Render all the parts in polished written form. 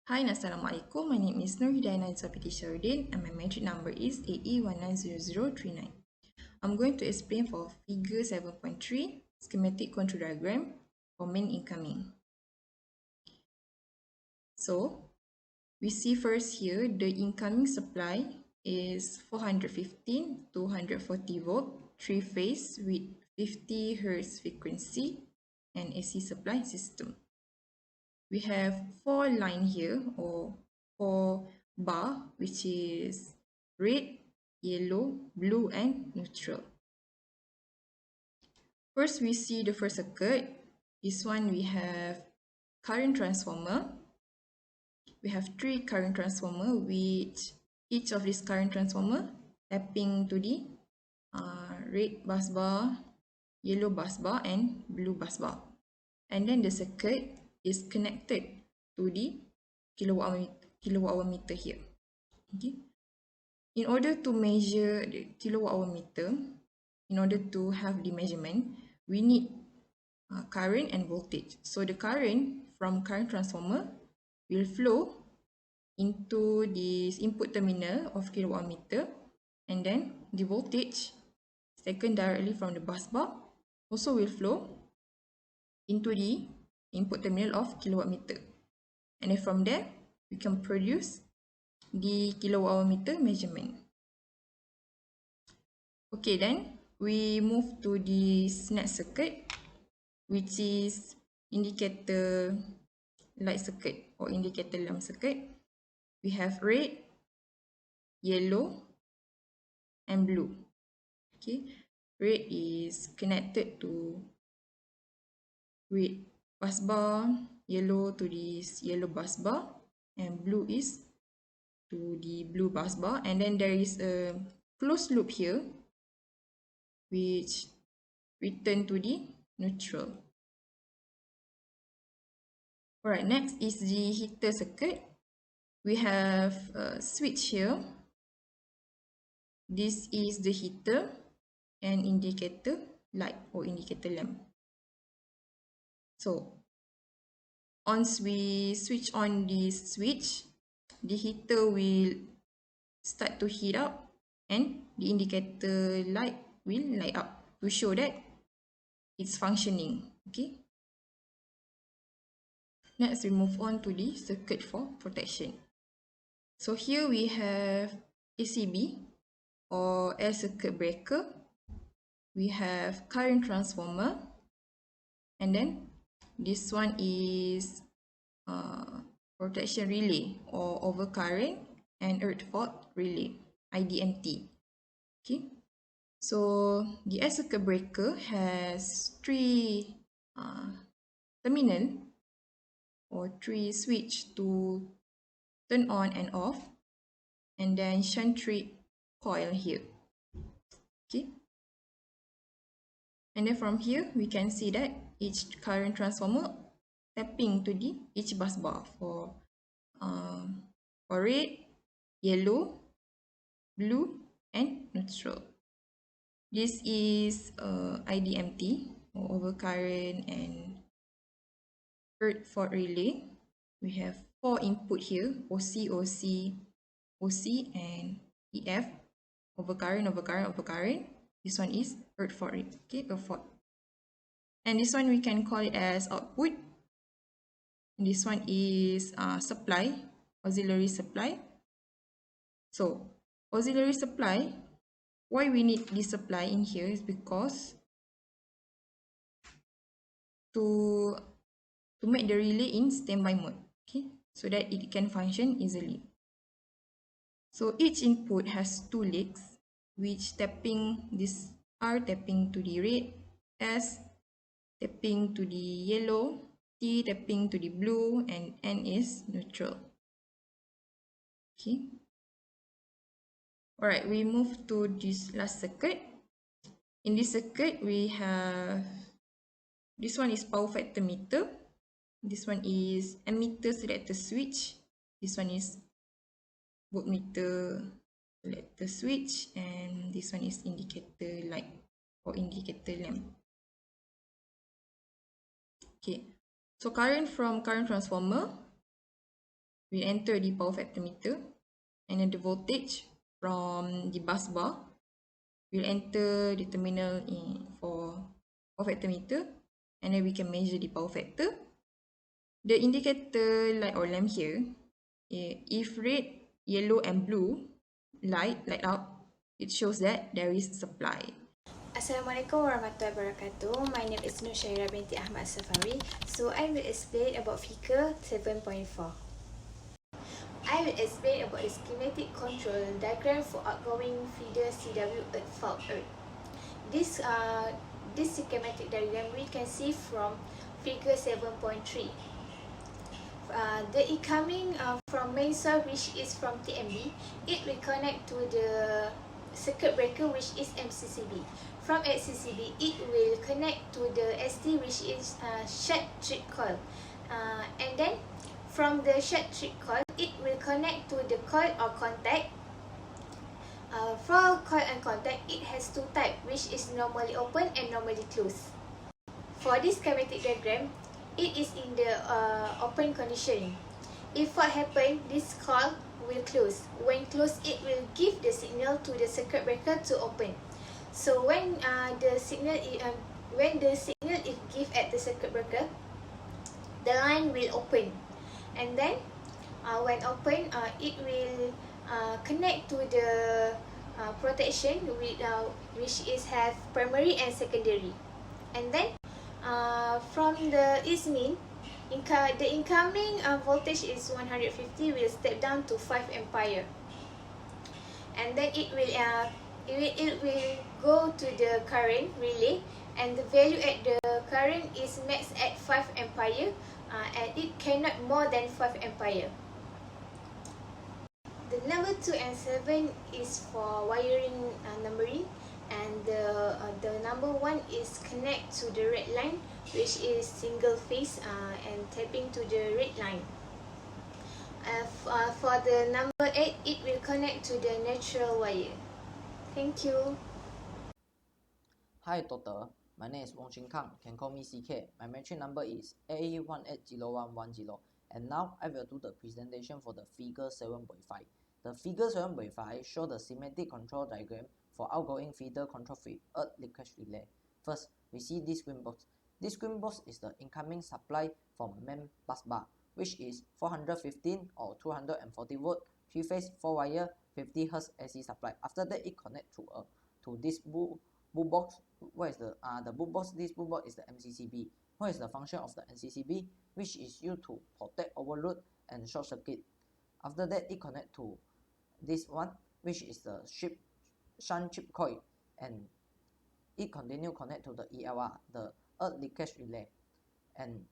Hi and Assalamualaikum. My name is Nur Hidayana Zafiti Sharudin and my metric number is AE190039. I'm going to explain for figure 7.3 schematic control diagram for main incoming. So, we see first here the incoming supply is 415 to 140 volt, 3 phase with 50 Hz frequency and AC supply system. We have 4 line here or 4 bar, which is red, yellow, blue and neutral. First we see the first circuit. This one we have current transformer. We have 3 current transformer, which each of this current transformer tapping to the red bus bar, yellow bus bar and blue bus bar. And then the circuit is connected to the kilowatt hour meter here. Okay. In order to measure the kilowatt hour meter, in order to have the measurement, we need current and voltage. So the current from current transformer will flow into this input terminal of kilowatt hour meter, and then the voltage taken directly from the bus bar also will flow into the input terminal of kilowatt meter. And then from there, we can produce the kilowatt hour meter measurement. Okay, then we move to this next circuit, which is indicator light circuit or indicator lamp circuit. We have red, yellow and blue. Okay, red is connected to red bus bar, yellow to this yellow bus bar, and blue is to the blue bus bar. And then there is a closed loop here which return to the neutral. Alright, next is the heater circuit. We have a switch here. This is the heater and indicator light or indicator lamp. So once we switch on this switch, the heater will start to heat up and the indicator light will light up to show that it's functioning. Okay. Next, we move on to the circuit for protection. So here we have ACB or air circuit breaker. We have current transformer, and then this one is protection relay or overcurrent and earth fault relay, IDMT. Okay, so the air circuit breaker has 3 terminal or 3 switch to turn on and off, and then shunt trip coil here. Okay, and then from here we can see that each current transformer tapping to the each bus bar for red, yellow, blue and neutral. This is IDMT or overcurrent and earth fault relay. We have 4 input here, OC, OC, OC and EF, overcurrent, overcurrent, overcurrent. This one is earth fault, okay, earth fault. And this one we can call it as output. And this one is supply, auxiliary supply. So auxiliary supply, why we need this supply in here is because to make the relay in standby mode, okay, so that it can function easily. So each input has 2 legs, which tapping this R tapping to the red, S tapping to the yellow, T tapping to the blue, and N is neutral. Okay. Alright, we move to this last circuit. In this circuit, we have this one is power factor meter. This one is ammeter selector switch. This one is voltmeter selector switch, and this one is indicator light or indicator lamp. Okay, so current from current transformer we enter the power factor meter, and then the voltage from the bus bar will enter the terminal for power factor meter, and then we can measure the power factor. The indicator light or lamp here, if red, yellow and blue light up, it shows that there is supply. Assalamualaikum warahmatullahi wabarakatuh. My name is Nur Syairah binti Ahmad Safari. So I will explain about figure 7.4. I will explain about the schematic control diagram for outgoing feeder CW earth fault earth. This schematic diagram we can see from figure 7.3. The incoming from main source, which is from TMB, it will connect to the circuit breaker, which is MCCB. From MCCB, it will connect to the ST, which is short trip coil, and then from the short trip coil, it will connect to the coil or contact. For coil and contact, it has two types, which is normally open and normally closed. For this schematic diagram, it is in the open condition. If what happens, this coil will close. When closed, it will give the signal to the circuit breaker to open. So when the signal is given at the circuit breaker, the line will open, and then when open, it will connect to the protection which is have primary and secondary, and then from the its mean, the incoming voltage is 150, will step down to 5 ampere, and then it will go to the current relay, and the value at the current is max at 5 ampere, and it cannot more than 5 ampere. The number 2 and 7 is for wiring numbering, and the number 1 is connect to the red line, which is single phase, and tapping to the red line. For the number 8, it will connect to the natural wire. Thank you. Hi Doctor, my name is Wong Chin Kang, can call me CK. My metric number is A180110, and now I will do the presentation for the figure 7.5. The figure 7.5 shows the schematic control diagram for outgoing feeder control free earth leakage relay. First, we see this green box. This green box is the incoming supply from main bus bar, which is 415 or 240 volt, 3-phase 4-wire 50 Hz AC supply. After that, it connects to this blue box. What is the blue box? This blue box is the MCCB. What is the function of the MCCB? Which is used to protect overload and short circuit. After that, it connects to this one, which is the shunt chip coil, and it continue connect to the ELR, the earth leakage relay, and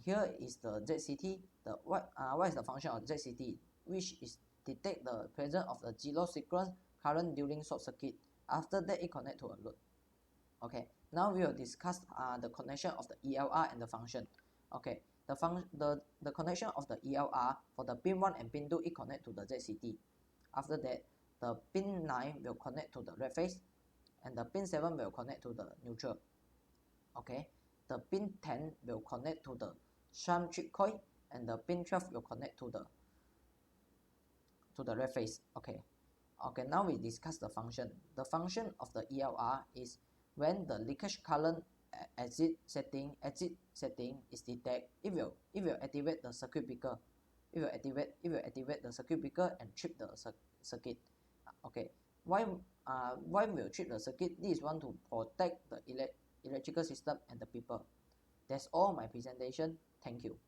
here is the ZCT. What is the function of ZCT? Which is detect the presence of the zero sequence current during short circuit. After that, it connect to a load. Okay, now we will discuss the connection of the ELR and the function. Okay, the connection of the ELR for the pin 1 and pin 2, it connect to the ZCT. After that, the pin 9 will connect to the red phase, and the pin 7 will connect to the neutral. Okay, the pin 10 will connect to the shunt chip coil, and the pin 12 will connect to the red phase. Okay, now we discuss the function. The function of the ELR is when the leakage current exit setting is detected, it will activate the circuit breaker. It will activate the circuit breaker and trip the circuit. Okay, why will trip the circuit? This is one to protect the electrical system and the people. That's all my presentation. Thank you.